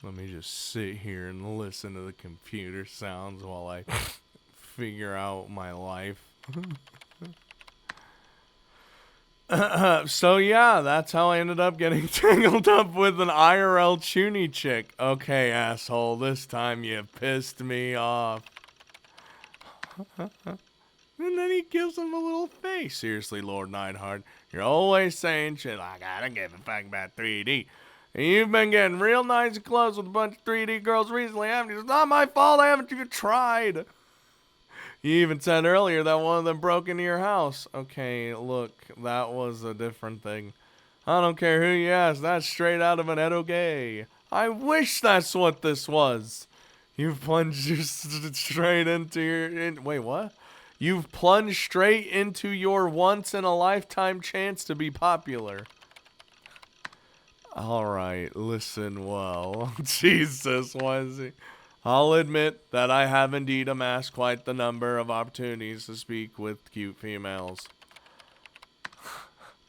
Let me just sit here and listen to the computer sounds while I figure out my life. So yeah, that's how I ended up getting tangled up with an IRL chuny chick. Okay, asshole, this time you pissed me off. And then he gives him a little face. Seriously, Lord Neidhart, you're always saying shit like, I don't give a fuck about 3D. And you've been getting real nice and close with a bunch of 3D girls recently, haven't you? It's not my fault, haven't you tried? You even said earlier that one of them broke into your house. Okay, look, that was a different thing. I don't care who you ask, that's straight out of an eroge. I wish that's what this was. You've plunged straight into your... wait, what? You've plunged straight into your once-in-a-lifetime chance to be popular. Alright, listen well. Jesus, why is he... I'll admit that I have indeed amassed quite the number of opportunities to speak with cute females.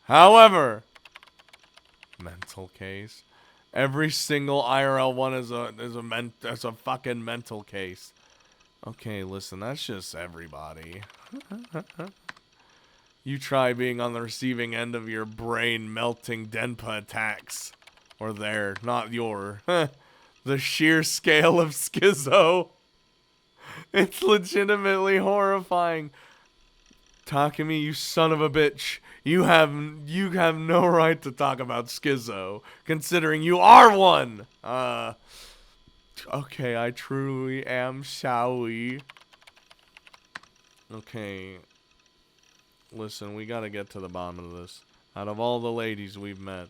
However, mental case. Every single IRL one is a fucking mental case. Okay, listen, that's just everybody. You try being on the receiving end of your brain melting Denpa attacks. Or their, not your. The sheer scale of schizo. It's legitimately horrifying. Takumi, you son of a bitch. You have no right to talk about schizo, considering you are one. Okay, I truly am sorry. Okay. Listen, we gotta get to the bottom of this. Out of all the ladies we've met,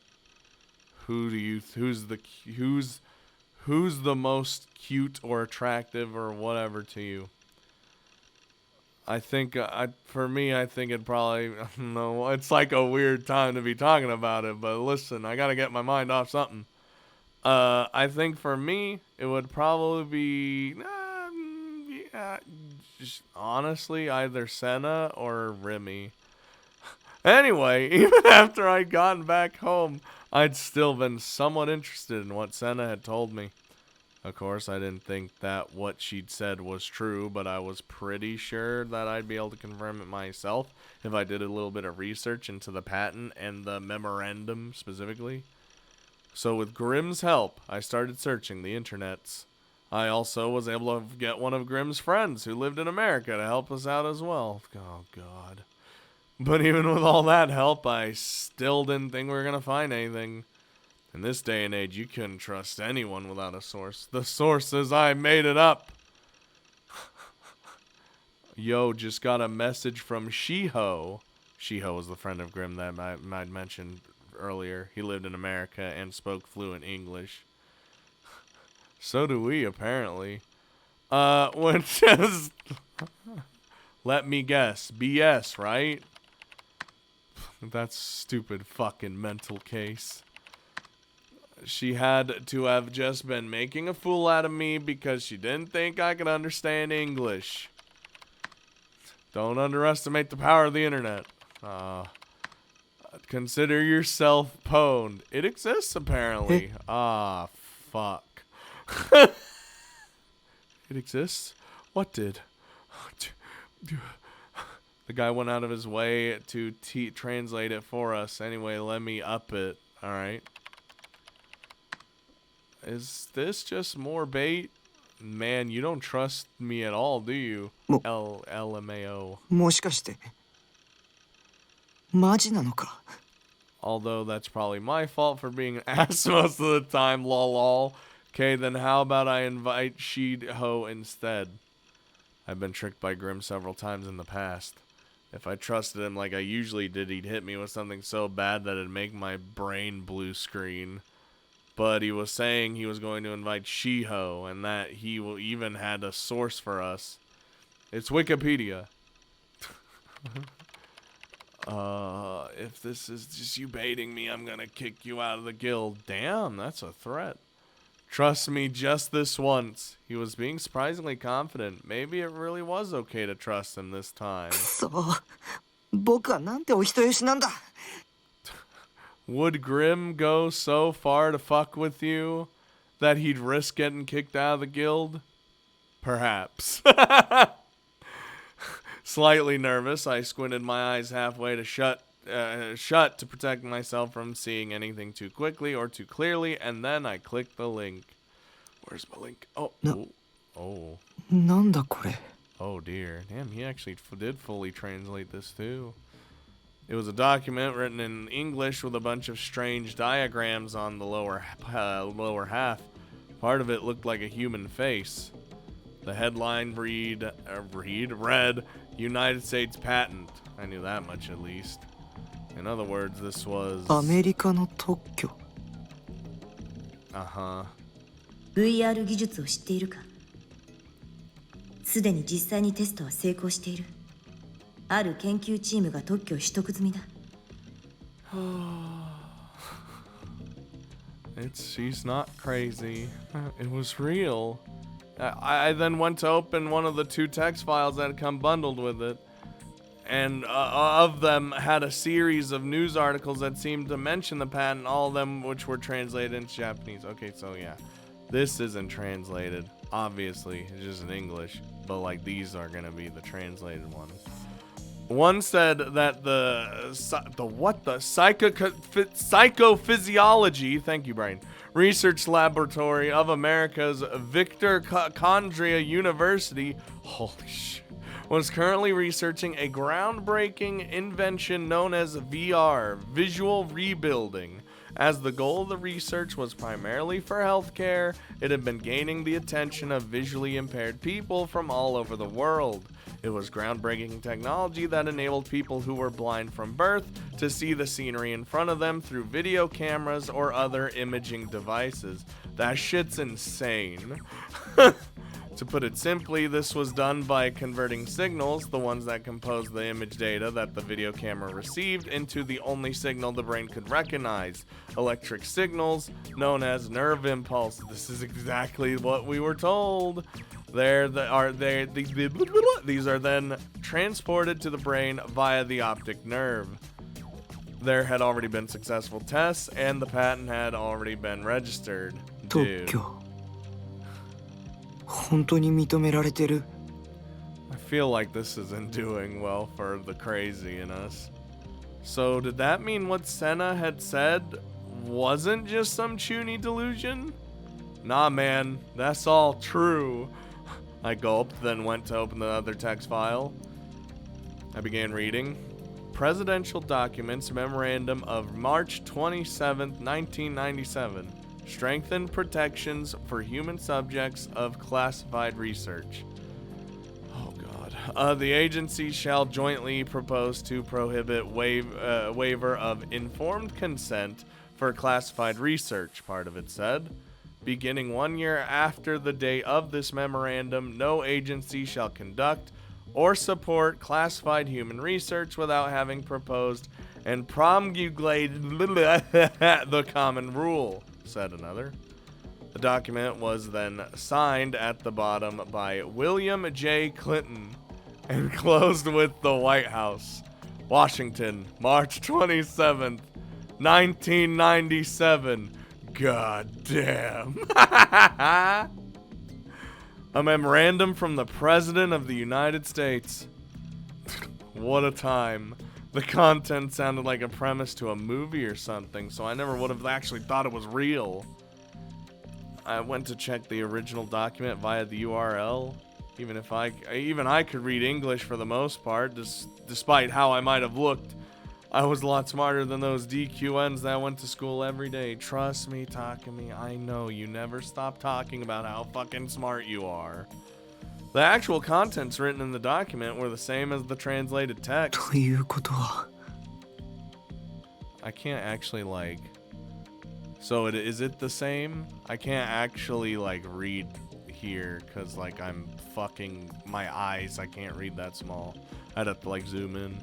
who's the most cute or attractive or whatever to you? I think, for me, I think it'd probably, no, it's like a weird time to be talking about it, but listen, I gotta get my mind off something. I think for me, it would probably be, yeah, just honestly, either Senna or Remy. Anyway, even after I'd gotten back home, I'd still been somewhat interested in what Senna had told me. Of course, I didn't think that what she'd said was true, but I was pretty sure that I'd be able to confirm it myself if I did a little bit of research into the patent and the memorandum specifically. So with Grimm's help, I started searching the internets. I also was able to get one of Grimm's friends who lived in America to help us out as well. Oh, God. But even with all that help, I still didn't think we were going to find anything. In this day and age, you couldn't trust anyone without a source. The source is I made it up. Yo, just got a message from Shiho. Shiho was the friend of Grimm that I'd mentioned earlier. He lived in America and spoke fluent English. So do we, apparently. Which is... let me guess. BS, right? That's stupid fucking mental case. She had to have just been making a fool out of me because she didn't think I could understand English. Don't underestimate the power of the internet. Consider yourself pwned. It exists, apparently. Fuck. It exists? What did? The guy went out of his way to translate it for us. Anyway, let me up it. Alright. Is this just more bait? Man, you don't trust me at all, do you? LMAO. もしかしてマジなのか Although that's probably my fault for being an ass most of the time, lol. Okay, then how about I invite Shiho instead? I've been tricked by Grimm several times in the past. If I trusted him like I usually did, he'd hit me with something so bad that it'd make my brain blue screen. But he was saying he was going to invite Shiho, and that he even had a source for us. It's Wikipedia. If this is just you baiting me, I'm gonna kick you out of the guild. Damn, that's a threat. Trust me just this once. He was being surprisingly confident. Maybe it really was okay to trust him this time. そう僕はなんてお人よしなんだ Would Grimm go so far to fuck with you? that he'd risk getting kicked out of the guild? Perhaps. Slightly nervous, I squinted my eyes halfway to shut to protect myself from seeing anything too quickly or too clearly, and then I clicked the link. Where's my link? Oh. Oh. なんだこれ Oh dear. Damn, he actually did fully translate this too. It was a document written in English with a bunch of strange diagrams on the lower half. Part of it looked like a human face. The headline read United States patent. I knew that much at least. In other words, this was アメリカの特許 Uh-huh. VR 技術を知っているか？すでに実際にテストは成功している。ある研究チームが特許を取得済みだ。She's not crazy. It was real. I then went to open one of the 2 text files that had come bundled with it, and of them had a series of news articles that seemed to mention the patent, all of them which were translated into Japanese. Okay, so yeah, this isn't translated. Obviously, it's just in English, but like these are gonna be the translated ones. One said that the psychophysiology, thank you, Brian, research laboratory of America's Victor Condria University, holy shit, was currently researching a groundbreaking invention known as VR, visual rebuilding. As the goal of the research was primarily for healthcare, it had been gaining the attention of visually impaired people from all over the world. It was groundbreaking technology that enabled people who were blind from birth to see the scenery in front of them through video cameras or other imaging devices. That shit's insane. To put it simply, this was done by converting signals, the ones that compose the image data that the video camera received, into the only signal the brain could recognize, electric signals known as nerve impulse. This is exactly what we were told. These are then transported to the brain via the optic nerve. There had already been successful tests, and the patent had already been registered. 特 Dude. 許本当に認められてる I feel like this isn't doing well for the crazy in us. So did that mean what Senna had said wasn't just some chuny delusion? Nah, man, that's all true. I gulped, then went to open the other text file. I began reading. Presidential Documents Memorandum of March 27, 1997. Strengthened protections for human subjects of classified research. Oh God. The agency shall jointly propose to prohibit waiver of informed consent for classified research, part of it said. Beginning 1 year after the date of this memorandum, no agency shall conduct or support classified human research without having proposed and promulgated the common rule, said another. The document was then signed at the bottom by William J. Clinton and closed with the White House. Washington, March 27th, 1997. God damn. A memorandum from the President of the United States. What a time. The content sounded like a premise to a movie or something, so I never would have actually thought it was real. I went to check the original document via the URL. Even I could read English for the most part, despite how I might have looked. I was a lot smarter than those DQNs that went to school every day. Trust me, Takumi, I know you never stop talking about how fucking smart you are. The actual contents written in the document were the same as the translated text. ということは I can't actually So is it the same? I can't actually read here because I'm fucking my eyes. I can't read that small. I'd have to zoom in.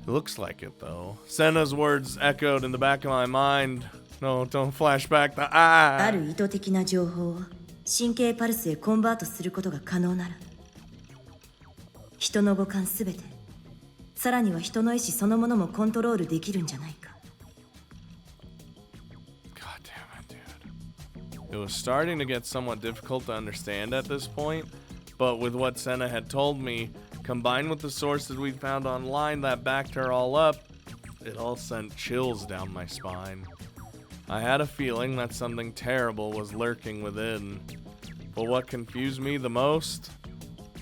It looks like it though. Senna's words echoed in the back of my mind. No, don't flash back the ある意図的な情報を神経パルスへコンバートすることが可能なら、人の五感すべて、さらには人の意志そのものもコントロールできるんじゃないか。God damn it, dude. It was starting to get somewhat difficult to understand at this point, but with what Senna had told me, combined with the sources we'd found online that backed her all up, it all sent chills down my spine. I had a feeling that something terrible was lurking within, but what confused me the most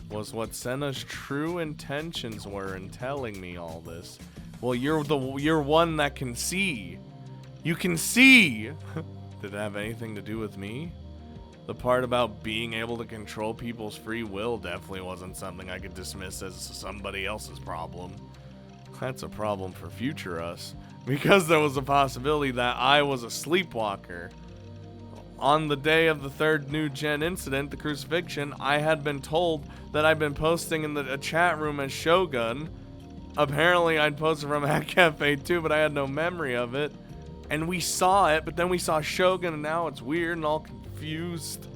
was what Senna's true intentions were in telling me all this. Well, you're one that can see. You can see! Did it have anything to do with me? The part about being able to control people's free will definitely wasn't something I could dismiss as somebody else's problem. That's a problem for future us, because there was a possibility that I was a sleepwalker. On the day of the third NewGen incident, the crucifixion, I had been told that I'd been posting in a chat room as Shogun. Apparently, I'd posted from Hack Cafe too, but I had no memory of it. And we saw it, but then we saw Shogun, and now it's weird and all confused.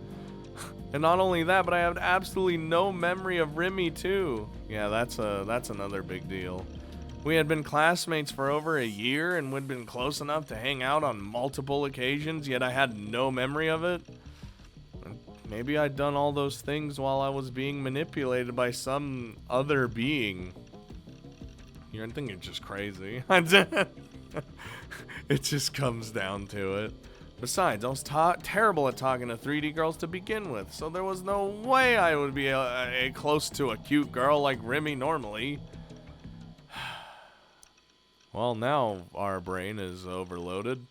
And not only that, but I have absolutely no memory of Remy too. Yeah, that's another big deal. We had been classmates for over a year, and we'd been close enough to hang out on multiple occasions, yet I had no memory of it. Maybe I'd done all those things while I was being manipulated by some other being. I think you're just crazy. It just comes down to it. Besides, I was terrible at talking to 3D girls to begin with, so there was no way I would be close to a cute girl like Remy normally. Well, now our brain is overloaded.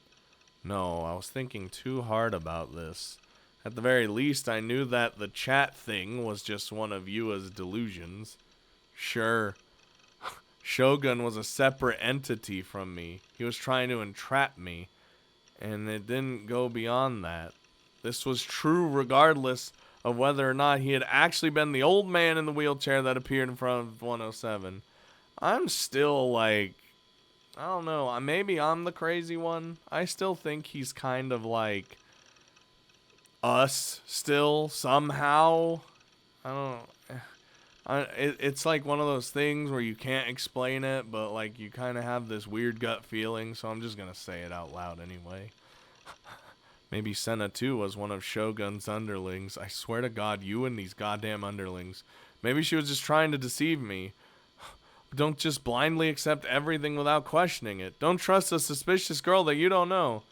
No, I was thinking too hard about this. At the very least, I knew that the chat thing was just one of Yua's delusions. Sure. Shogun was a separate entity from me. He was trying to entrap me, and it didn't go beyond that. This was true regardless of whether or not he had actually been the old man in the wheelchair that appeared in front of 107. I'm still like, I don't know, maybe I'm the crazy one. I still think he's kind of like us still, somehow. I don't know. It's like one of those things where you can't explain it, but like you kind of have this weird gut feeling, so I'm just gonna say it out loud anyway. Maybe Senna too was one of Shogun's underlings. I swear to God, you and these goddamn underlings. Maybe she was just trying to deceive me. Don't just blindly accept everything without questioning it. Don't trust a suspicious girl that you don't know.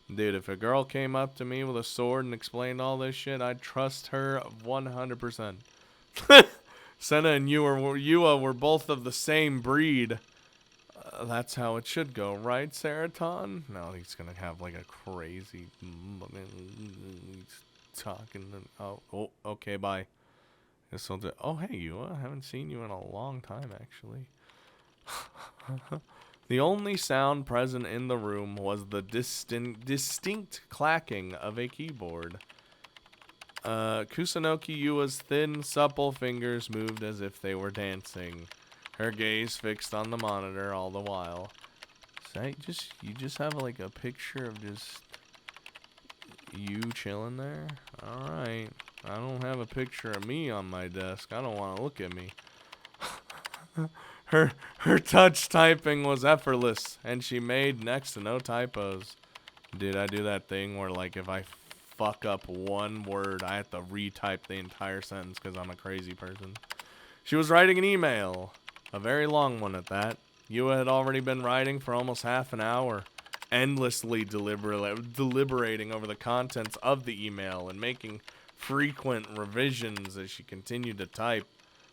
Dude, if a girl came up to me with a sword and explained all this shit, I'd trust her 100%. Senna and Yua were both of the same breed. That's how it should go, right, Seraton? No, he's gonna have like a crazy talking. Oh, okay, bye. Guess I'll do. Oh, hey, Yua. I haven't seen you in a long time, actually. The only sound present in the room was the distinct clacking of a keyboard. Kusunoki Yua's thin, supple fingers moved as if they were dancing, her gaze fixed on the monitor all the while. You just have like a picture of just you chilling there? Alright. I don't have a picture of me on my desk. I don't want to look at me. Her touch typing was effortless, and she made next to no typos. Did I do that thing where like if I fuck up one word, I have to retype the entire sentence because I'm a crazy person? She was writing an email, a very long one at that. Yua had already been writing for almost half an hour, endlessly deliberating over the contents of the email and making frequent revisions as she continued to type.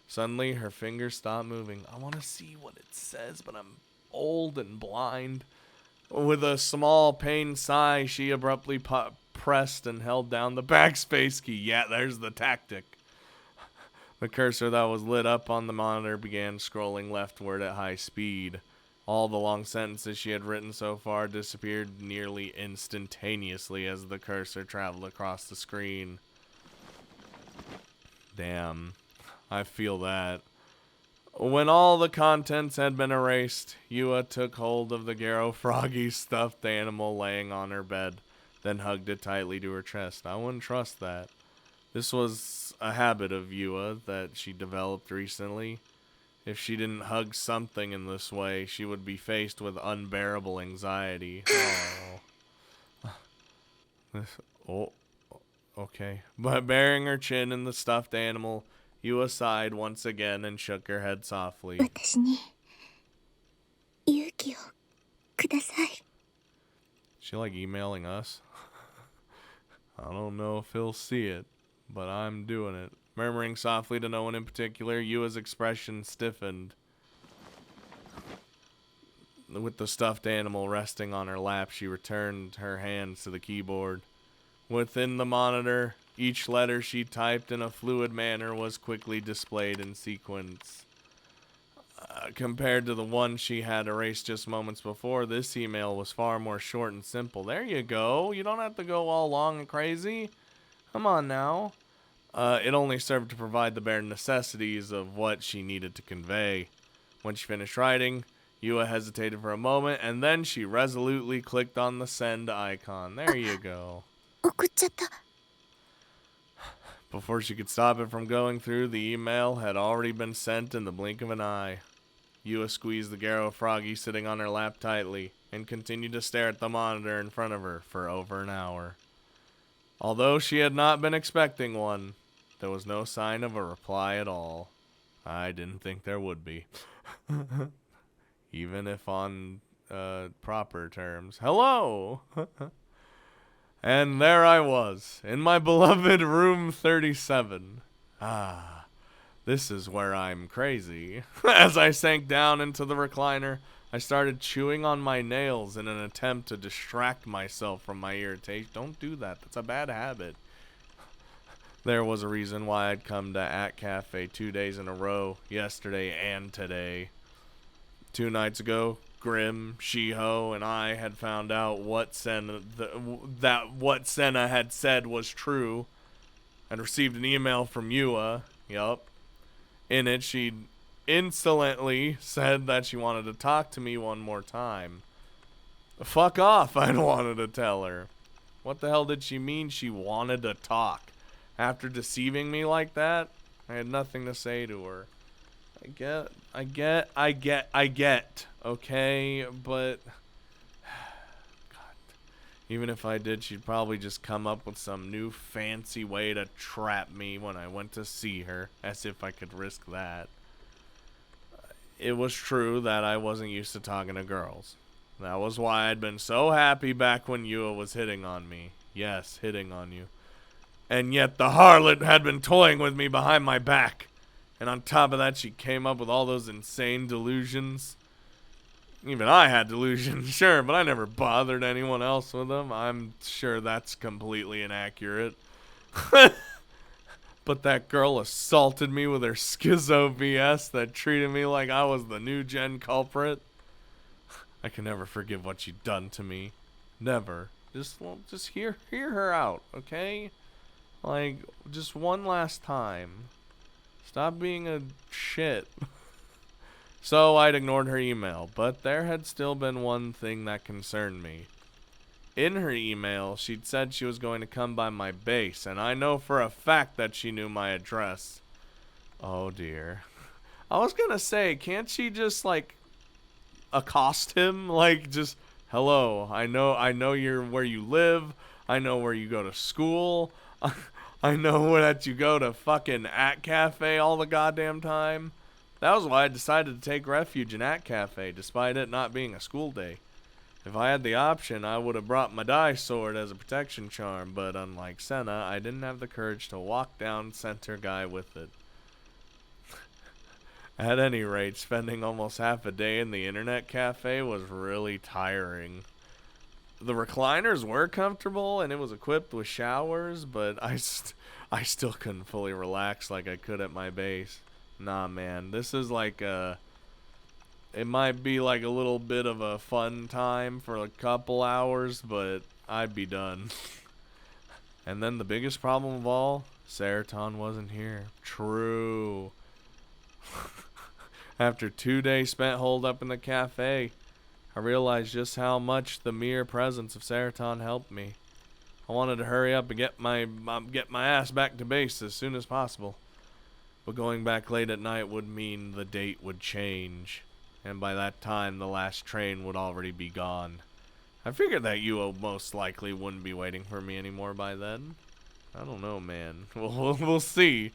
Suddenly, her fingers stopped moving. I want to see what it says, but I'm old and blind. With a small pained sigh, she abruptly pressed and held down the backspace key. Yeah, there's the tactic. The cursor that was lit up on the monitor began scrolling leftward at high speed. All the long sentences she had written so far disappeared nearly instantaneously as the cursor traveled across the screen. Damn, I feel that. When all the contents had been erased, Yua took hold of the Garo Froggy stuffed animal laying on her bed, then hugged it tightly to her chest. I wouldn't trust that. This was a habit of Yua that she developed recently. If she didn't hug something in this way, she would be faced with unbearable anxiety. Oh. Okay. But burying her chin in the stuffed animal, Yua sighed once again and shook her head softly. 私に勇気をください。 She like emailing us? I don't know if he'll see it, but I'm doing it. Murmuring softly to no one in particular, Yua's expression stiffened. With the stuffed animal resting on her lap, she returned her hands to the keyboard. Within the monitor, each letter she typed in a fluid manner was quickly displayed in sequence. Compared to the one she had erased just moments before, this email was far more short and simple. There you go. You don't have to go all long and crazy. Come on now. It only served to provide the bare necessities of what she needed to convey. When she finished writing, Yua hesitated for a moment, and then she resolutely clicked on the send icon. There you go. 送っちゃった。 Before she could stop it from going through, the email had already been sent in the blink of an eye. Yua squeezed the Garo Froggy sitting on her lap tightly, and continued to stare at the monitor in front of her for over an hour. Although she had not been expecting one, there was no sign of a reply at all. I didn't think there would be. Even if on proper terms. Hello! And there I was, in my beloved room 37. Ah, this is where I'm crazy. As I sank down into the recliner, I started chewing on my nails in an attempt to distract myself from my irritation. Don't do that. That's a bad habit. There was a reason why I'd come to At Cafe 2 days in a row, yesterday and today. 2 nights ago, Grim, Shiho, and I had found out what what Senna had said was true, and received an email from Yua. Yup. In it, she insolently said that she wanted to talk to me one more time. Fuck off, I'd wanted to tell her. What the hell did she mean she wanted to talk? After deceiving me like that, I had nothing to say to her. I get, okay, but God, even if I did, she'd probably just come up with some new fancy way to trap me when I went to see her, as if I could risk that. It was true that I wasn't used to talking to girls. That was why I'd been so happy back when Yua was hitting on me. Yes, hitting on you. And yet the harlot had been toying with me behind my back. And on top of that, she came up with all those insane delusions. Even I had delusions, sure, but I never bothered anyone else with them. I'm sure that's completely inaccurate. But that girl assaulted me with her schizo BS that treated me like I was the NewGen culprit. I can never forgive what she'd done to me. Never. Just hear her out, okay? Like, just one last time. Stop being a shit. So I'd ignored her email, but there had still been one thing that concerned me. In her email, she'd said she was going to come by my base, and I know for a fact that she knew my address. Oh dear. I was gonna say, can't she just, like, accost him? Like, just, hello, I know you're where you live, I know where you go to school, I know that you go to fucking At Cafe all the goddamn time. That was why I decided to take refuge in At Cafe, despite it not being a school day. If I had the option, I would have brought my dye sword as a protection charm, but unlike Senna, I didn't have the courage to walk down Center Guy with it. At any rate, spending almost half a day in the internet cafe was really tiring. The recliners were comfortable, and it was equipped with showers, but I still couldn't fully relax like I could at my base. Nah, man, this is like it might be like a little bit of a fun time for a couple hours, but I'd be done. And then the biggest problem of all, Seraton wasn't here. True. After 2 days spent holed up in the cafe, I realized just how much the mere presence of Seraton helped me. I wanted to hurry up and get my ass back to base as soon as possible. But going back late at night would mean the date would change, and by that time the last train would already be gone. I figured that Yuo most likely wouldn't be waiting for me anymore by then. I don't know, man. We'll see.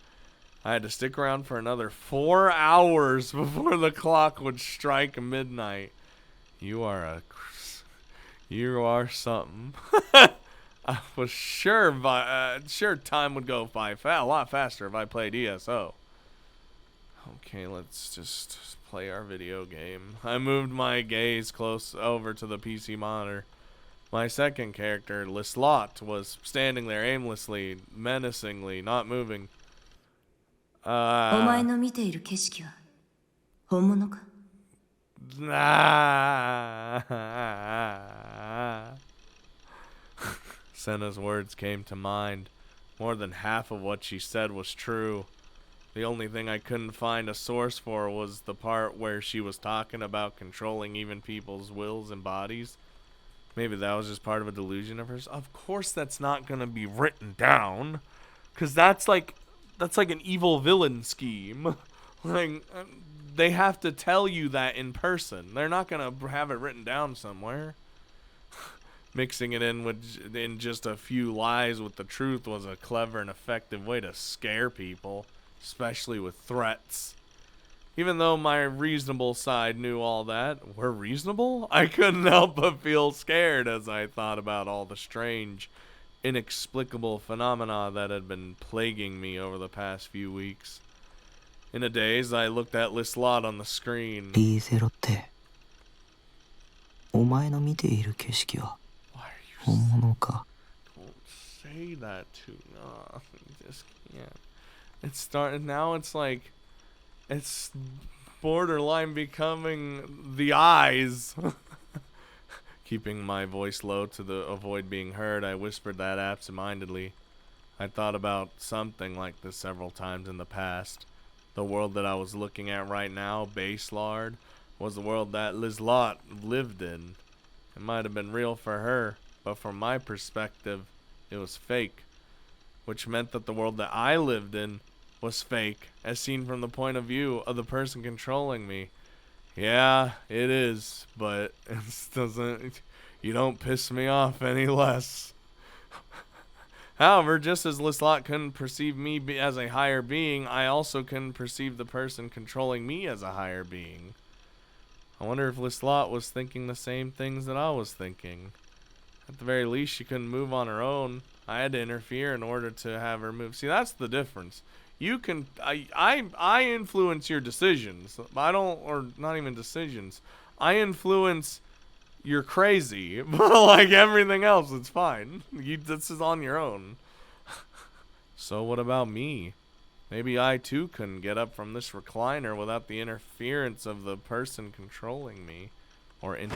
I had to stick around for another 4 hours before the clock would strike midnight. You are something. I was sure time would go by a lot faster if I played ESO. Okay, let's just play our video game. I moved my gaze close over to the PC monitor. My second character, Lislot, was standing there aimlessly, menacingly, not moving. お前の見ている景色は本物か? Senna's words came to mind. More than half of what she said was true. The only thing I couldn't find a source for was the part where she was talking about controlling even people's wills and bodies. Maybe that was just part of a delusion of hers. Of course that's not going to be written down, because that's like an evil villain scheme. Like, they have to tell you that in person. They're not going to have it written down somewhere. Mixing it in just a few lies with the truth was a clever and effective way to scare people, especially with threats. Even though my reasonable side knew all that, we're reasonable? I couldn't help but feel scared as I thought about all the strange, inexplicable phenomena that had been plaguing me over the past few weeks. In a daze, I looked at Lislot on the screen. リーゼロってお前の見ている景色は本物か? Don't say that to me. No, just can't. It started now. It's like it's borderline becoming the eyes. Keeping my voice low to avoid being heard, I whispered that absentmindedly. I thought about something like this several times in the past. The world that I was looking at right now, Baselard, was the world that Lislot lived in. It might have been real for her, but from my perspective, it was fake. Which meant that the world that I lived in was fake, as seen from the point of view of the person controlling me. Yeah, it is, but it doesn't. You don't piss me off any less. However, just as Lislot couldn't perceive me as a higher being, I also couldn't perceive the person controlling me as a higher being. I wonder if Lislot was thinking the same things that I was thinking. At the very least, she couldn't move on her own. I had to interfere in order to have her move. See, that's the difference. You can, I influence your decisions. I don't, or not even decisions. I influence you're crazy, but like everything else, it's fine. This is on your own. So what about me? Maybe I too couldn't get up from this recliner without the interference of the person controlling me. Or yeah,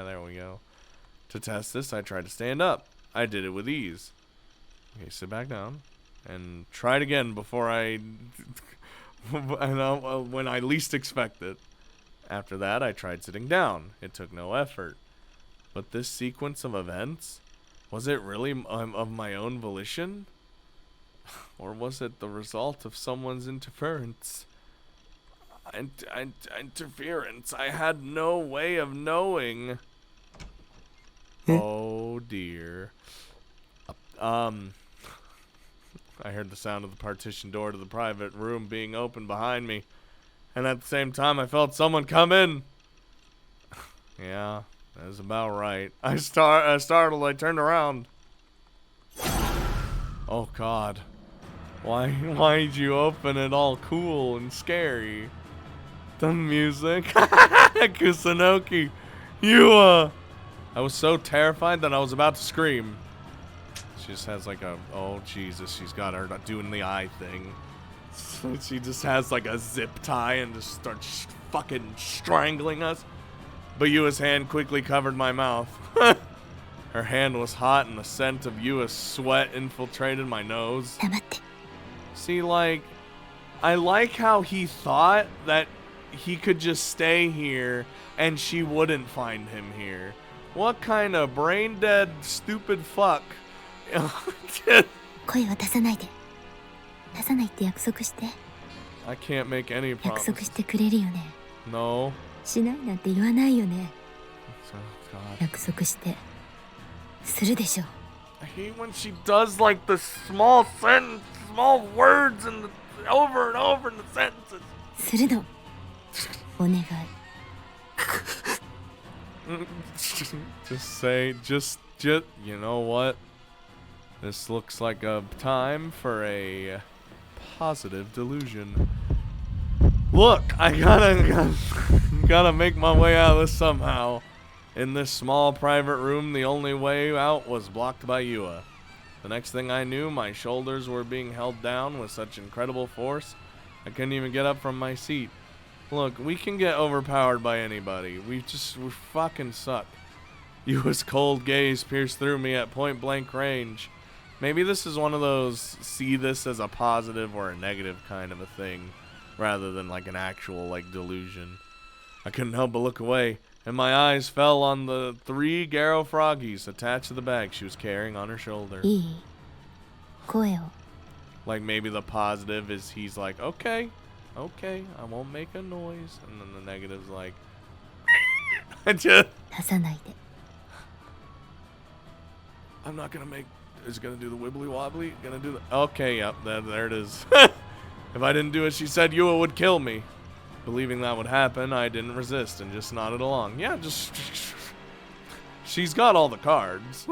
there we go. To test this, I tried to stand up. I did it with ease. Okay, sit back down. And try it again before when I least expect it. After that, I tried sitting down. It took no effort. But this sequence of events, was it really of my own volition? Or was it the result of someone's interference? Interference. I had no way of knowing. Oh dear. I heard the sound of the partition door to the private room being opened behind me. And at the same time, I felt someone come in. Yeah, that's about right. I startled. I turned around. Oh God. Why'd you open it all cool and scary? The music. Kusunoki. I was so terrified that I was about to scream. She just has like oh Jesus, she's got her doing the eye thing. She just has like a zip tie and just starts fucking strangling us. But Yua's hand quickly covered my mouth. Her hand was hot and the scent of Yua's sweat infiltrated my nose. See, like, I like how he thought that he could just stay here and she wouldn't find him here. What kind of brain dead, stupid fuck? 声は出さないで。出さないって約束して。I can't make any promises. 約束してくれるよね。No. しないなんて言わないよね。Oh, God. 約束して。するでしょ。I hate when she does like the small sentence, small words and over and over in the sentences. するのお願い just you know what? This looks like a time for a positive delusion. Look, I gotta make my way out of this somehow. In this small private room, the only way out was blocked by Yua. The next thing I knew, my shoulders were being held down with such incredible force, I couldn't even get up from my seat. Look, we can get overpowered by anybody. We fucking suck. Yua's cold gaze pierced through me at point blank range. Maybe this is one of those see this as a positive or a negative kind of a thing, rather than like an actual like delusion. I couldn't help but look away, and my eyes fell on the 3 Garo froggies attached to the bag she was carrying on her shoulder. いい声を Like maybe the positive is he's like, okay, I won't make a noise, and then the negative's like, just 出さないで I'm not gonna make. Is it gonna do the wibbly wobbly? Gonna do the. Okay, yep, there it is. If I didn't do what she said, Yua would kill me. Believing that would happen, I didn't resist and just nodded along. Yeah, just. She's got all the cards.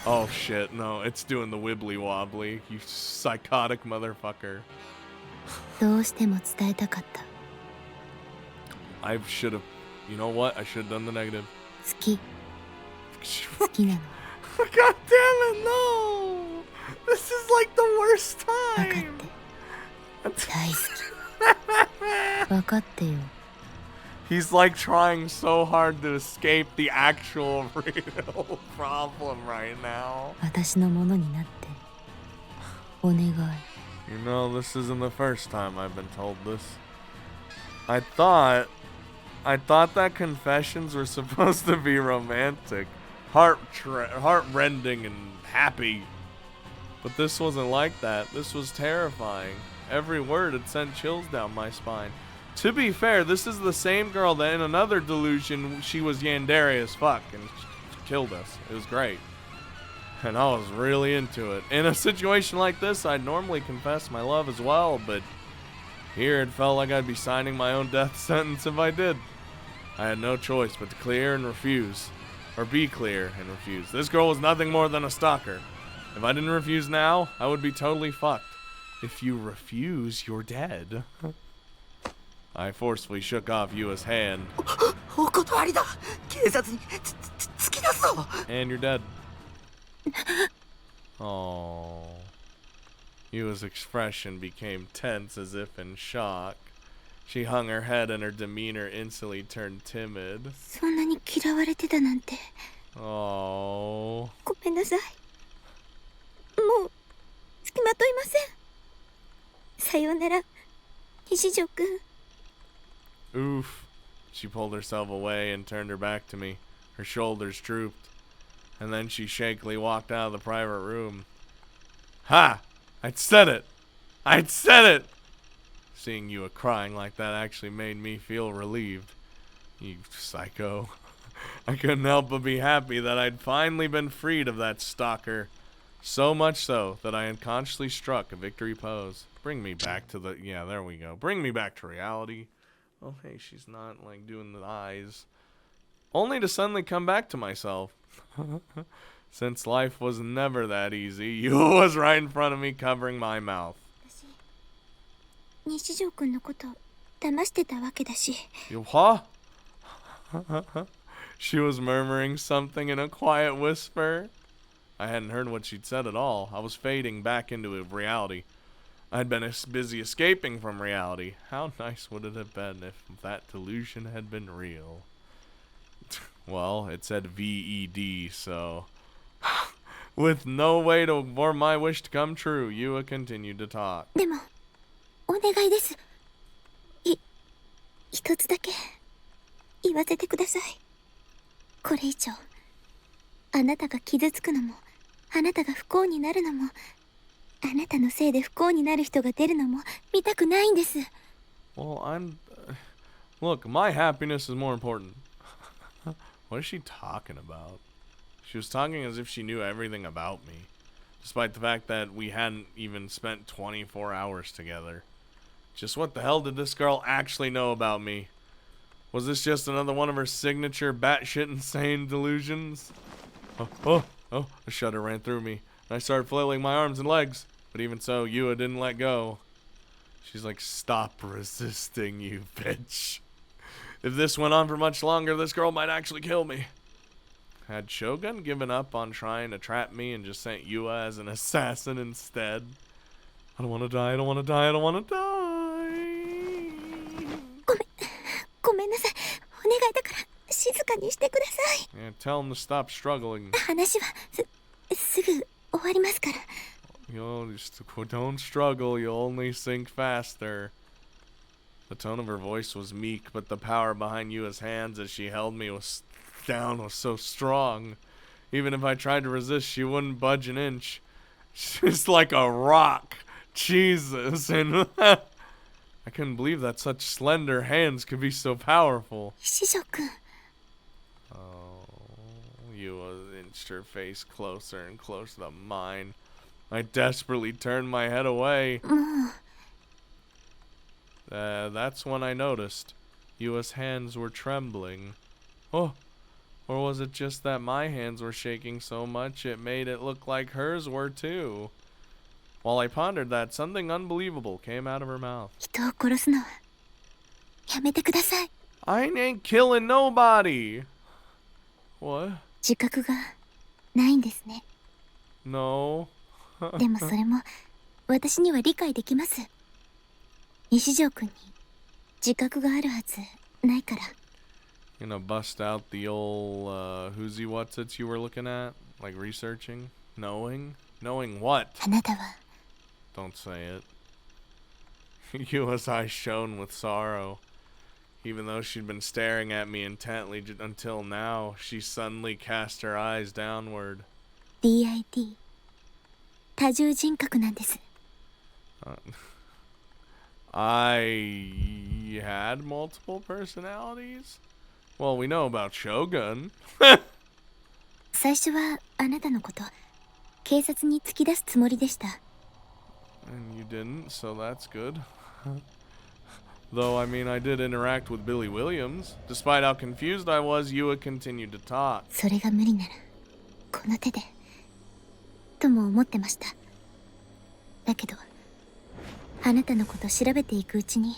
Oh shit, no, it's doing the wibbly wobbly. You psychotic motherfucker. どうしても伝えたかった I should have. You know what? I should have done the negative. 好き好きなの God damn it, no! This is like the worst 分かっ time! て大好き分かってよ He's like trying so hard to escape the actual real problem right now. 私のものになってお願い You know, this isn't the first time I've been told this. I thought that confessions were supposed to be romantic, heart-rending and happy. But this wasn't like that. This was terrifying. Every word had sent chills down my spine. To be fair, this is the same girl that in another delusion, she was yandere as fuck and killed us. It was great. And I was really into it. In a situation like this, I'd normally confess my love as well, but here it felt like I'd be signing my own death sentence if I did. I had no choice but to clear and refuse. Or be clear and refuse. This girl was nothing more than a stalker. If I didn't refuse now, I would be totally fucked. If you refuse, you're dead. I forcefully shook off Yua's hand. お断りだ警察に突き出すぞ And you're dead. Oh. Yua's expression became tense as if in shock. She hung her head and her demeanor instantly turned timid. そんなに嫌われてたなんて Oh. ごめんなさいもう付きまといませんさようなら西条くん Oof. She pulled herself away and turned her back to me. Her shoulders drooped. And then she shakily walked out of the private room. Ha! I'd said it! I'd said it! Seeing Yua crying like that actually made me feel relieved. You psycho. I couldn't help but be happy that I'd finally been freed of that stalker. So much so that I unconsciously struck a victory pose. Bring me back to the... Yeah, there we go. Bring me back to reality. Oh, hey, she's not, like, doing the eyes. Only to suddenly come back to myself. Since life was never that easy, Yua was right in front of me, covering my mouth. 西条くんのこと騙してたわけだし You what? She was murmuring something in a quiet whisper. I hadn't heard what she'd said at all. I was fading back into reality. I'd been as busy escaping from reality. How nice would it have been if that delusion had been real? Well, it said VED, so... With no way for my wish to come true, Yua continued to talk. でもお願いです一つだけ言わせてくださいこれ以上あなたが傷つくのもあなたが不幸になるのもあなたのせいで不幸になる人が出るのも見たくないんです Well, Look, my happiness is more important. What is she talking about? She was talking as if she knew everything about me, despite the fact that we hadn't even spent 24 hours together. Just what the hell did this girl actually know about me? Was this just another one of her signature batshit insane delusions? Oh, a shudder ran through me, and I started flailing my arms and legs. But even so, Yua didn't let go. She's like, stop resisting, you bitch. If this went on for much longer, this girl might actually kill me. Had Shogun given up on trying to trap me and just sent Yua as an assassin instead? I don't want to die, I don't want to die, I don't want to die. ごめんなさい。お願いだから静かにしてください。 Yeah, tell him to stop struggling. 話はすぐ終わりますから。 Just don't struggle, you'll only sink faster. The tone of her voice was meek, but the power behind Yua's hands as she held me was so strong. Even if I tried to resist, she wouldn't budge an inch. She's like a rock. Jesus. And I couldn't believe that such slender hands could be so powerful. 師匠君。 Oh, Yua inched her face closer and closer to mine. I desperately turned my head away. もう That's when I noticed. Yua's hands were trembling. Oh, or was it just that my hands were shaking so much it made it look like hers were too? While I pondered that, something unbelievable came out of her mouth. 人を殺すのはやめてください。 I ain't killing nobody! What? 自覚がないんですね。 No. でもそれも私には理解できます。西条君に自覚があるはずないから。 Gonna bust out the old, who's he what's it you were looking at? Like researching? Knowing? Knowing what? あなたは Don't say it. Yua's eyes shone with sorrow. Even though she'd been staring at me intently until now, she suddenly cast her eyes downward. DID 多重人格なんです。 I had multiple personalities? Well, we know about Shogun. 最初はあなたのこと警察に突き出すつもりでした。 And you didn't, so that's good. Though, I mean, I did interact with Billy Williams. Despite how confused I was, Yua continued to talk. それが無理ならこの手でとも思ってました。だけどあなたのこと調べていくうちに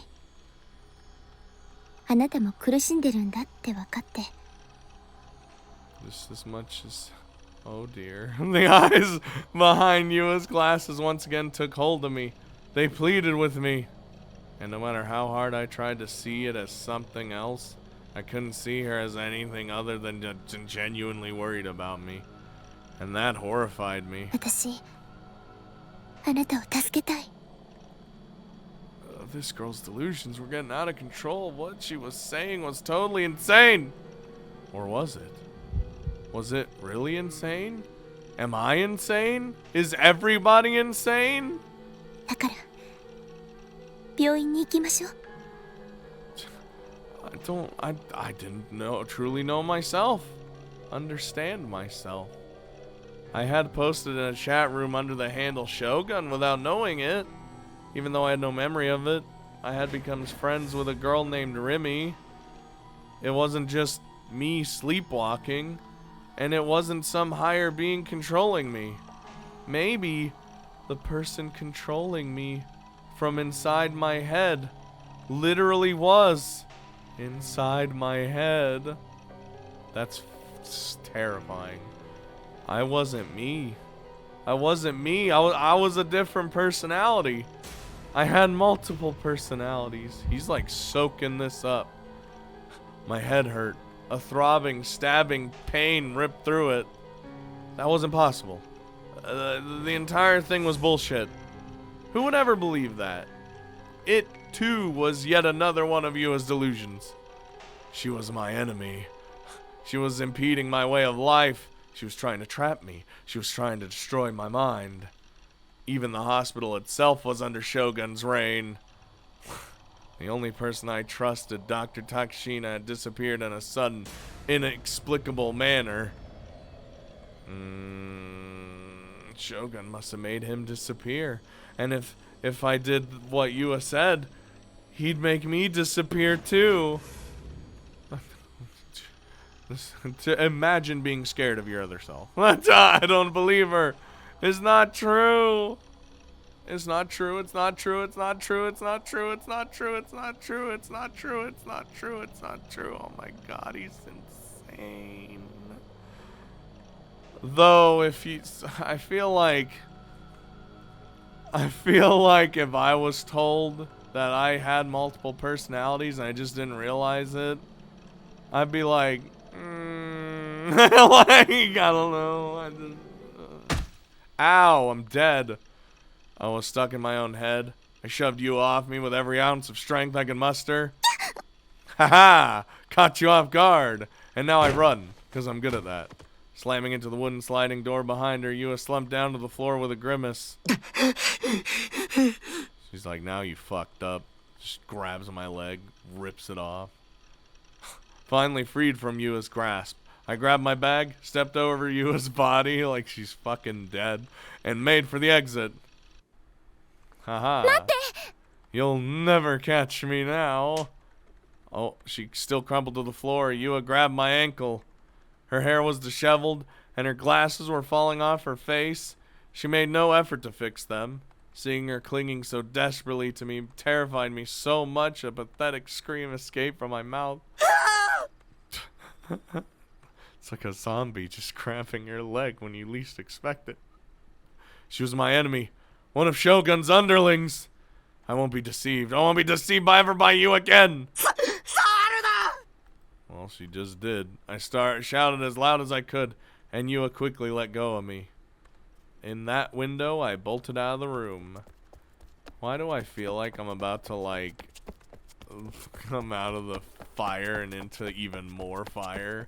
あなたも苦しんでるんだって分かって。 Just as much as... Oh dear. The eyes behind Yua's glasses once again took hold of me. They pleaded with me. And no matter how hard I tried to see it as something else, I couldn't see her as anything other than genuinely worried about me. And that horrified me. 私あなたを助けたい。 This girl's delusions were getting out of control. What she was saying was totally insane. Or was it? Was it really insane? Am I insane? Is everybody insane? だから病院に行きましょう。 I didn't truly know myself. Understand myself. I had posted in a chat room under the handle Shogun without knowing it. Even though I had no memory of it, I had become friends with a girl named Remy. It wasn't just me sleepwalking, and it wasn't some higher being controlling me. Maybe the person controlling me from inside my head literally was inside my head. That's terrifying. I wasn't me. I wasn't me. I was a different personality. I had multiple personalities. He's like soaking this up. My head hurt. A throbbing, stabbing pain ripped through it. That wasn't possible. The entire thing was bullshit. Who would ever believe that? It, too, was yet another one of Yua's delusions. She was my enemy. She was impeding my way of life. She was trying to trap me. She was trying to destroy my mind. Even the hospital itself was under Shogun's reign. The only person I trusted, Dr. Takashina, had disappeared in a sudden, inexplicable manner. Shogun must have made him disappear. And if I did what Yua said, he'd make me disappear too. To imagine being scared of your other self. I don't believe her. It's not true. It's not true. It's not true. It's not true. It's not true. It's not true. It's not true. It's not true. It's not true. It's not true. Oh my god, he's insane. Though I feel like if I was told that I had multiple personalities and I just didn't realize it, I'd be like, like, I don't know. Ow, I'm dead. I was stuck in my own head. I shoved you off me with every ounce of strength I could muster. Haha! Caught you off guard. And now I run, because I'm good at that. Slamming into the wooden sliding door behind her, Yua slumped down to the floor with a grimace. She's like, now you fucked up. Just grabs my leg, rips it off. Finally freed from Yua's grasp. I grabbed my bag, stepped over Yua's body like she's fucking dead, and made for the exit. Haha. You'll never catch me now. Oh, she still crumpled to the floor. Yua grabbed my ankle. Her hair was disheveled, and her glasses were falling off her face. She made no effort to fix them. Seeing her clinging so desperately to me terrified me so much a pathetic scream escaped from my mouth. It's like a zombie just cramping your leg when you least expect it. She was my enemy. One of Shogun's underlings. I won't be deceived. I won't be deceived ever by you again. Well, she just did. I shouted as loud as I could, and Yua quickly let go of me. In that window, I bolted out of the room. Why do I feel like I'm about to, like, come out of the fire and into even more fire?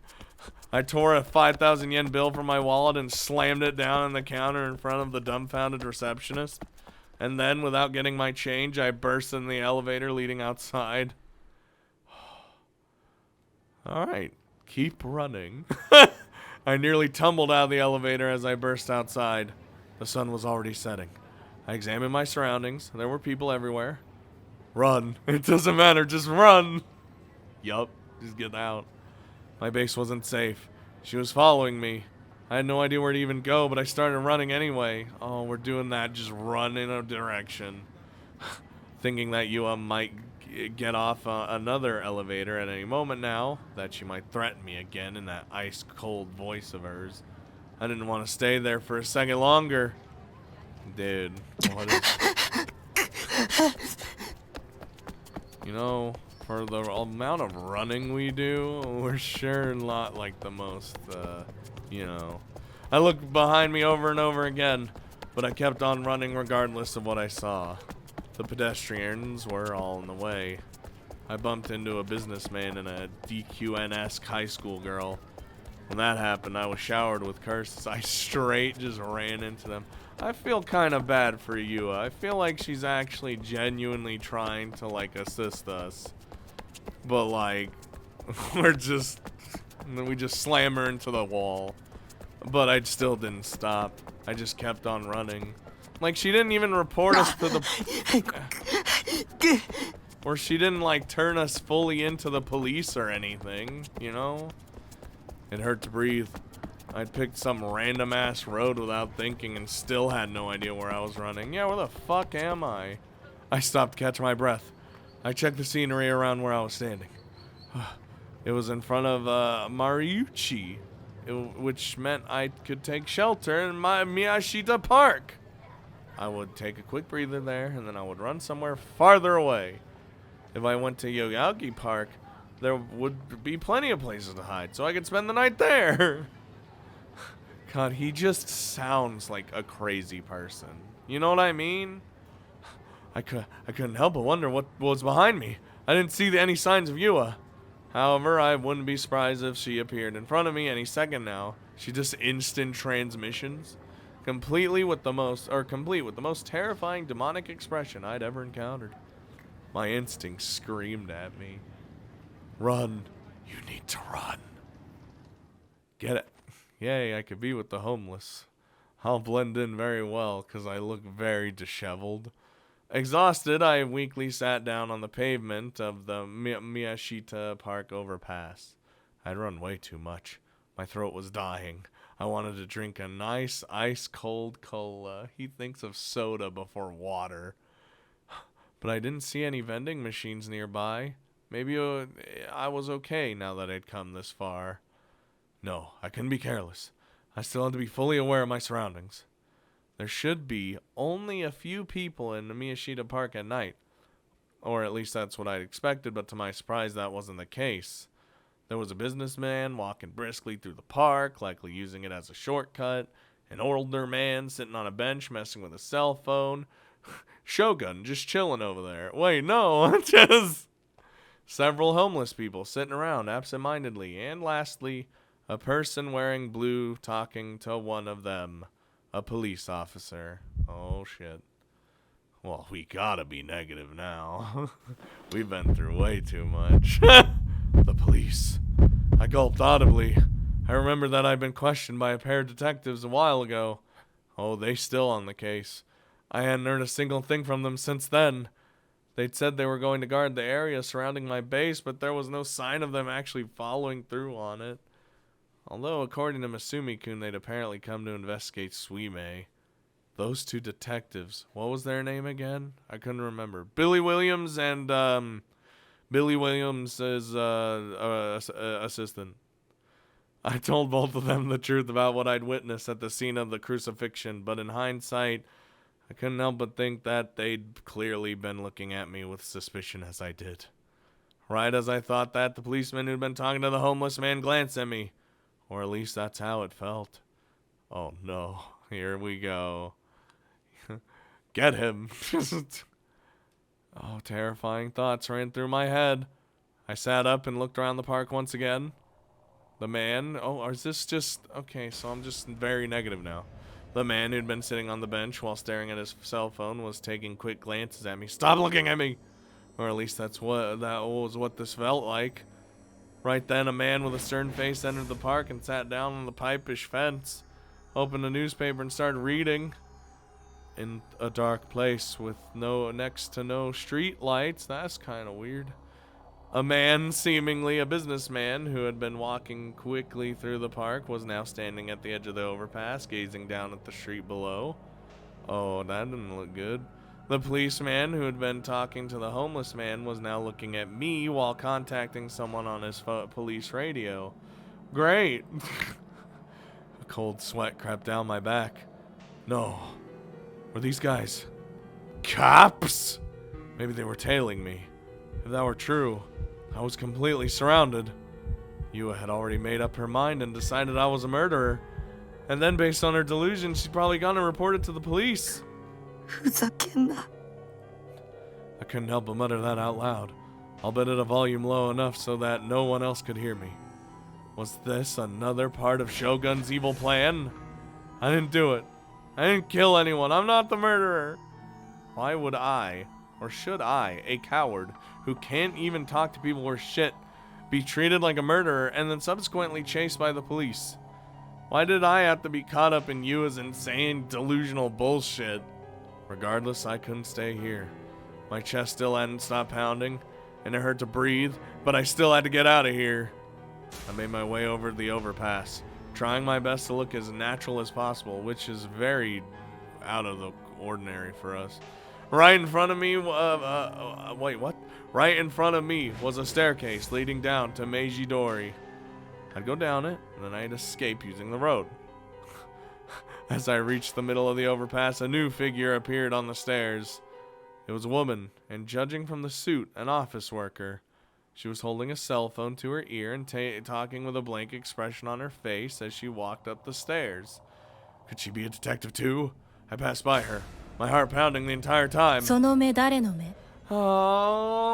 I tore a 5,000 yen bill from my wallet and slammed it down on the counter in front of the dumbfounded receptionist. And then, without getting my change, I burst in the elevator leading outside. Alright, keep running. I nearly tumbled out of the elevator as I burst outside. The sun was already setting. I examined my surroundings. There were people everywhere. Run. It doesn't matter, just run. Yup, just get out. My base wasn't safe. She was following me. I had no idea where to even go, but I started running anyway. Oh, we're doing that, just run in a direction. Thinking that Yua might get off another elevator at any moment now, that she might threaten me again in that ice-cold voice of hers. I didn't want to stay there for a second longer. Dude, what is... You know, for the amount of running we do, we're sure not like the most, you know. I looked behind me over and over again, but I kept on running regardless of what I saw. The pedestrians were all in the way. I bumped into a businessman and a DQN-esque high school girl. When that happened, I was showered with curses. I straight just ran into them. I feel kind of bad for Yua. I feel like she's actually genuinely trying to, like, assist us. But, like, we just slam her into the wall. But I still didn't stop. I just kept on running. Like, she didn't even report us to the... Or she didn't, like, turn us fully into the police or anything, you know? It hurt to breathe. I'd picked some random-ass road without thinking and still had no idea where I was running. Yeah, where the fuck am I? I stopped to catch my breath. I checked the scenery around where I was standing. It was in front of Mariuchi, which meant I could take shelter in my Miyashita Park. I would take a quick breather there, and then I would run somewhere farther away. If I went to Yoyagi Park, there would be plenty of places to hide, so I could spend the night there. God, he just sounds like a crazy person. You know what I mean? I couldn't help but wonder what was behind me. I didn't see any signs of Yua. However, I wouldn't be surprised if she appeared in front of me any second now. She just instant transmissions. Complete with the most terrifying demonic expression I'd ever encountered. My instincts screamed at me. Run. You need to run. Get it. Yay, I could be with the homeless. I'll blend in very well, 'cause I look very disheveled. Exhausted, I weakly sat down on the pavement of the Miyashita Park overpass. I'd run way too much. My throat was dying. I wanted to drink a nice ice-cold cola. He thinks of soda before water. But I didn't see any vending machines nearby. Maybe I was okay now that I'd come this far. No, I couldn't be careless. I still had to be fully aware of my surroundings. There should be only a few people in the Miyashita Park at night. Or at least that's what I'd expected, but to my surprise that wasn't the case. There was a businessman walking briskly through the park, likely using it as a shortcut. An older man sitting on a bench messing with a cell phone. Shogun just chilling over there. Wait, no, just several homeless people sitting around absent-mindedly. And lastly, a person wearing blue talking to one of them. A police officer. Oh, shit. Well, we gotta be negative now. We've been through way too much. The police. I gulped audibly. I remember that I'd been questioned by a pair of detectives a while ago. Oh, they still on the case. I hadn't heard a single thing from them since then. They'd said they were going to guard the area surrounding my base, but there was no sign of them actually following through on it. Although, according to Masumi-kun, they'd apparently come to investigate Suime. Those two detectives. What was their name again? I couldn't remember. Billy Williams and, Billy Williams' assistant. I told both of them the truth about what I'd witnessed at the scene of the crucifixion, but in hindsight, I couldn't help but think that they'd clearly been looking at me with suspicion as I did. Right as I thought that, the policeman who'd been talking to the homeless man glanced at me. Or at least that's how it felt. Oh no, here we go. Get him. Oh, terrifying thoughts ran through my head. I sat up and looked around the park once again. The man, oh, is this just, okay, so I'm just very negative now. The man who'd been sitting on the bench while staring at his cell phone was taking quick glances at me. Stop looking at me! Or at least that was what this felt like. Right then, a man with a stern face entered the park and sat down on the pipish fence, opened a newspaper and started reading. In a dark place with next to no street lights. That's kind of weird. A man, seemingly a businessman, who had been walking quickly through the park, was now standing at the edge of the overpass, gazing down at the street below. Oh, that didn't look good. The policeman who had been talking to the homeless man was now looking at me while contacting someone on his police radio. Great. A cold sweat crept down my back. No. Were these guys cops? Maybe they were tailing me. If that were true, I was completely surrounded. Yua had already made up her mind and decided I was a murderer. And then, based on her delusion, she's probably gonna report it to the police. ふざけんな。 I couldn't help but mutter that out loud. I'll bet at a volume low enough so that no one else could hear me. Was this another part of Shogun's evil plan? I didn't do it. I didn't kill anyone. I'm not the murderer. Why would I, or should I, a coward who can't even talk to people worth shit, be treated like a murderer and then subsequently chased by the police? Why did I have to be caught up in Yua's insane, delusional bullshit? Regardless, I couldn't stay here. My chest still hadn't stopped pounding, and it hurt to breathe, but I still had to get out of here. I made my way over the overpass, trying my best to look as natural as possible, which is very out of the ordinary for us. Right in front of me, wait, what? Right in front of me was a staircase leading down to Meiji Dori. I'd go down it, and then I'd escape using the road. As I reached the middle of the overpass, a new figure appeared on the stairs. It was a woman, and judging from the suit, an office worker. She was holding a cell phone to her ear and talking with a blank expression on her face as she walked up the stairs. Could she be a detective too? I passed by her, my heart pounding the entire time. その目誰の目? Oh,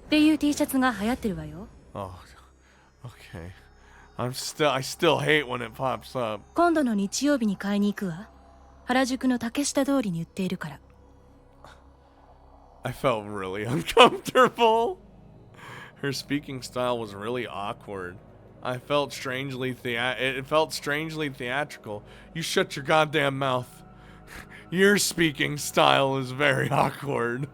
っていう T シャツが流行ってるわよ。 Oh, okay. I still hate when it pops up. 今度の日曜日に買いに行くわ。原宿の竹下通りに売っているから。I felt really uncomfortable. Her speaking style was really awkward. I felt it felt strangely theatrical. You shut your goddamn mouth. Your speaking style is very awkward.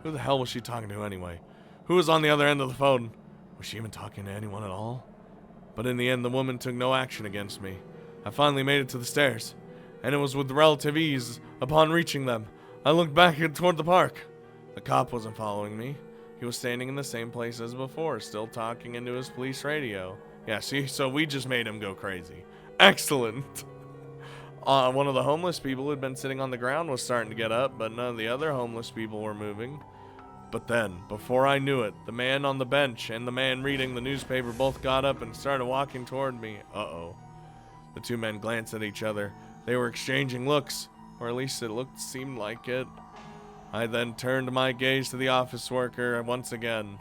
Who the hell was she talking to anyway? Who was on the other end of the phone? Was she even talking to anyone at all? But in the end, the woman took no action against me. I finally made it to the stairs, and it was with relative ease. Upon reaching them, I looked back toward the park. The cop wasn't following me. He was standing in the same place as before, still talking into his police radio. Yeah, see, so we just made him go crazy. Excellent! One of the homeless people who had been sitting on the ground was starting to get up, but none of the other homeless people were moving. But then, before I knew it, the man on the bench and the man reading the newspaper both got up and started walking toward me. Uh-oh. The two men glanced at each other. They were exchanging looks, or at least it seemed like it. I then turned my gaze to the office worker once again.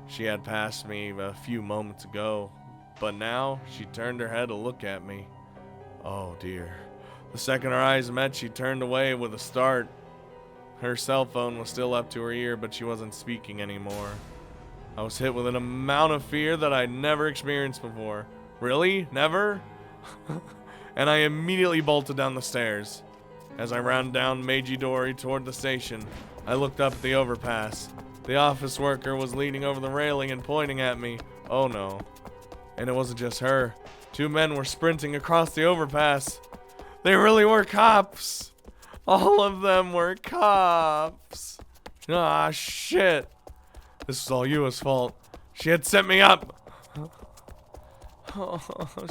She had passed me a few moments ago, but now she turned her head to look at me. Oh dear. The second our eyes met, she turned away with a start. Her cell phone was still up to her ear, but she wasn't speaking anymore. I was hit with an amount of fear that I'd never experienced before. Really? Never? And I immediately bolted down the stairs. As I ran down Meiji Dori toward the station, I looked up at the overpass. The office worker was leaning over the railing and pointing at me. Oh no. And it wasn't just her. Two men were sprinting across the overpass. They really were cops. All of them were cops. Ah, shit. This was all Yua's fault. She had set me up. Oh,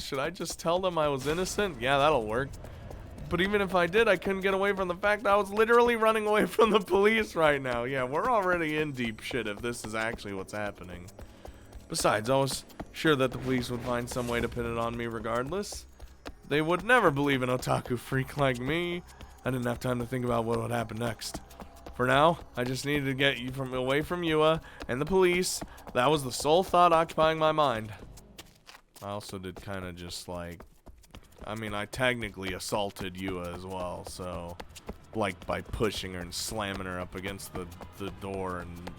should I just tell them I was innocent? Yeah, that'll work. But even if I did, I couldn't get away from the fact that I was literally running away from the police right now. Yeah, we're already in deep shit if this is actually what's happening. Besides, I was sure that the police would find some way to pin it on me regardless. They would never believe an otaku freak like me. I didn't have time to think about what would happen next. For now, I just needed to get away from Yua and the police. That was the sole thought occupying my mind. I also did kind of just like, I mean, I technically assaulted Yua as well, so like by pushing her and slamming her up against the door and,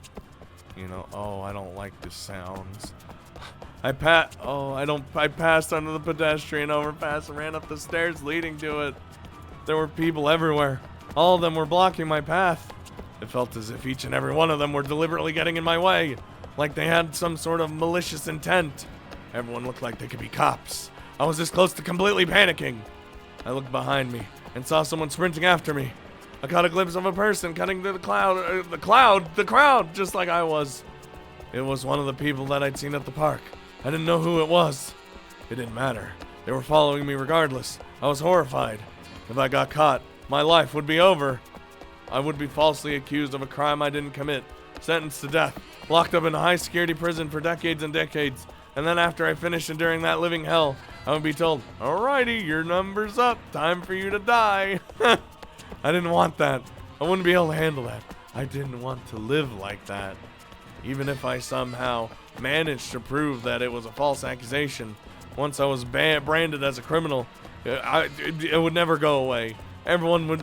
you know, oh, I don't like the sounds. I passed under the pedestrian overpass and ran up the stairs leading to it. There were people everywhere. All of them were blocking my path. It felt as if each and every one of them were deliberately getting in my way, like they had some sort of malicious intent. Everyone looked like they could be cops. I was this close to completely panicking. I looked behind me and saw someone sprinting after me. I caught a glimpse of a person cutting through the crowd, just like I was. It was one of the people that I'd seen at the park. I didn't know who it was. It didn't matter. They were following me regardless. I was horrified. If I got caught, my life would be over. I would be falsely accused of a crime I didn't commit, sentenced to death, locked up in a high-security prison for decades and decades, and then after I finished enduring that living hell, I would be told, alrighty, your number's up, time for you to die. I didn't want that. I wouldn't be able to handle that. I didn't want to live like that. Even if I somehow managed to prove that it was a false accusation, once I was branded as a criminal, it would never go away. Everyone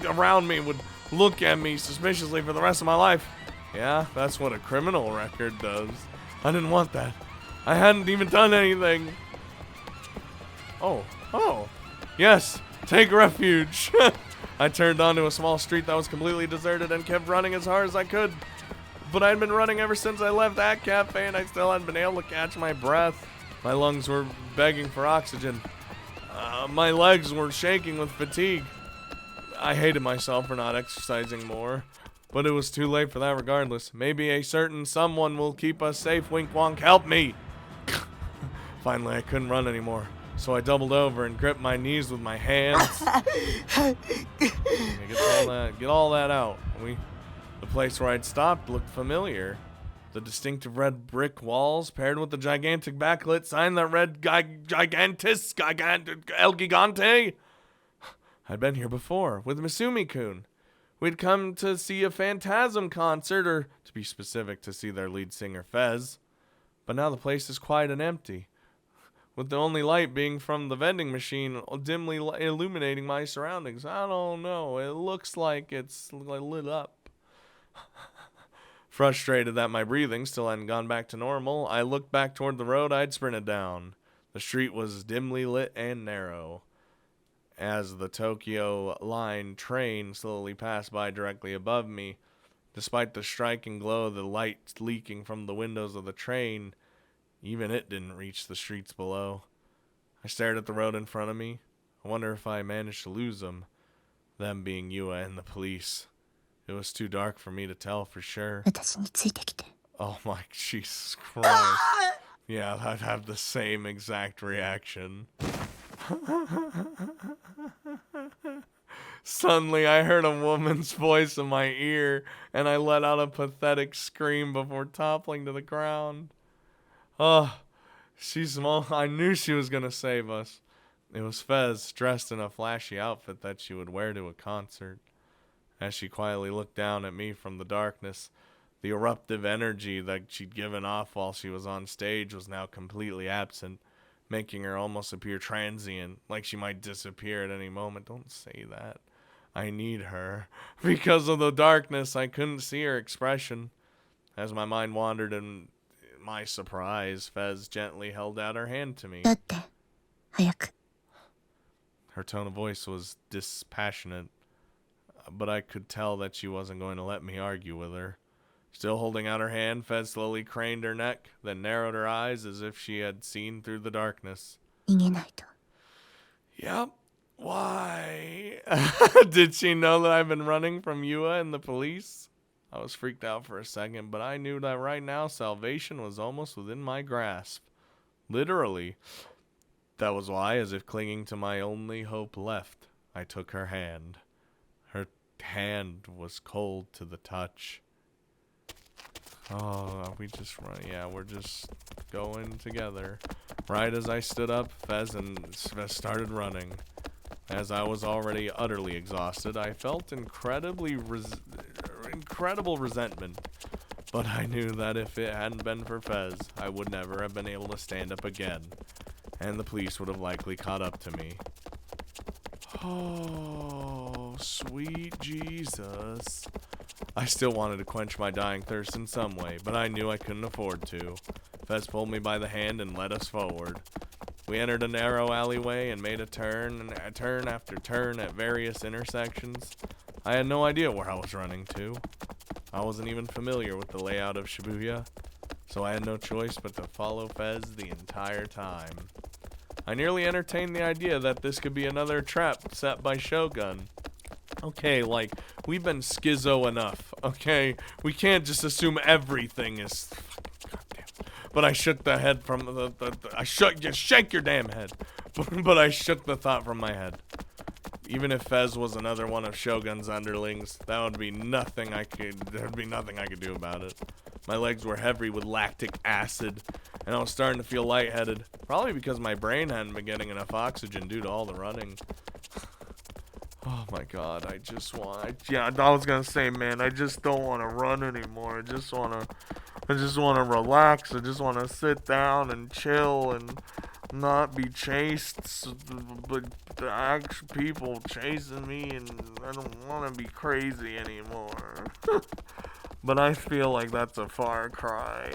around me would look at me suspiciously for the rest of my life. Yeah, that's what a criminal record does. I didn't want that. I hadn't even done anything. Oh, yes, take refuge. I turned onto a small street that was completely deserted and kept running as hard as I could. But I'd been running ever since I left that cafe and I still hadn't been able to catch my breath. My lungs were begging for oxygen. My legs were shaking with fatigue. I hated myself for not exercising more, but it was too late for that regardless. Maybe a certain someone will keep us safe. Wink wonk, help me! Finally, I couldn't run anymore, so I doubled over and gripped my knees with my hands. Get all that out. The place where I'd stopped looked familiar. The distinctive red brick walls paired with the gigantic backlit sign that read Gigantis El Gigante. I'd been here before with Misumi-kun. We'd come to see a Phantasm concert, or to be specific, to see their lead singer Fez. But now the place is quiet and empty, with the only light being from the vending machine dimly illuminating my surroundings. I don't know, it looks like it's lit up. Frustrated that my breathing still hadn't gone back to normal, I looked back toward the road I'd sprinted down. The street was dimly lit and narrow. As the Tokyo Line train slowly passed by directly above me, despite the striking glow of the light leaking from the windows of the train, even it didn't reach the streets below. I stared at the road in front of me. I wonder if I managed to lose them being Yua and the police. It was too dark for me to tell for sure. 私についてきて。 Oh my Jesus Christ. Yeah, I'd have the same exact reaction. Suddenly, I heard a woman's voice in my ear, and I let out a pathetic scream before toppling to the ground. Oh, she's small. I knew she was going to save us. It was Fez, dressed in a flashy outfit that she would wear to a concert. As she quietly looked down at me from the darkness, the eruptive energy that she'd given off while she was on stage was now completely absent, making her almost appear transient, like she might disappear at any moment. Don't say that. I need her. Because of the darkness, I couldn't see her expression. As my mind wandered in my surprise, Fez gently held out her hand to me. だって、早く。 Her tone of voice was dispassionate, but I could tell that she wasn't going to let me argue with her. Still holding out her hand, Fez slowly craned her neck, then narrowed her eyes as if she had seen through the darkness. 逃げないと。 Yep. Why? Did she know that I've been running from Yua and the police? I was freaked out for a second, but I knew that right now salvation was almost within my grasp. Literally. That was why, as if clinging to my only hope left, I took her hand. Her hand was cold to the touch. Oh, we just run. Yeah, we're just going together. Right as I stood up, Fez started running. As I was already utterly exhausted, I felt incredible resentment. But I knew that if it hadn't been for Fez, I would never have been able to stand up again, and the police would have likely caught up to me. Oh, sweet Jesus. I still wanted to quench my dying thirst in some way, but I knew I couldn't afford to. Fez pulled me by the hand and led us forward. We entered a narrow alleyway and made a turn after turn at various intersections. I had no idea where I was running to. I wasn't even familiar with the layout of Shibuya, so I had no choice but to follow Fez the entire time. I nearly entertained the idea that this could be another trap set by Shogun. Okay, like, we've been schizo enough, okay? We can't just assume everything is... Goddamn. But I shook the head from just shake your damn head. But I shook the thought from my head. Even if Fez was another one of Shogun's underlings, there'd be nothing I could do about it. My legs were heavy with lactic acid, and I was starting to feel lightheaded. Probably because my brain hadn't been getting enough oxygen due to all the running. Oh my god, I was gonna say, man, I just don't want to run anymore. I just want to relax. I just want to sit down and chill and not be chased, but the actual people chasing me, and I don't want to be crazy anymore. But I feel like that's a far cry.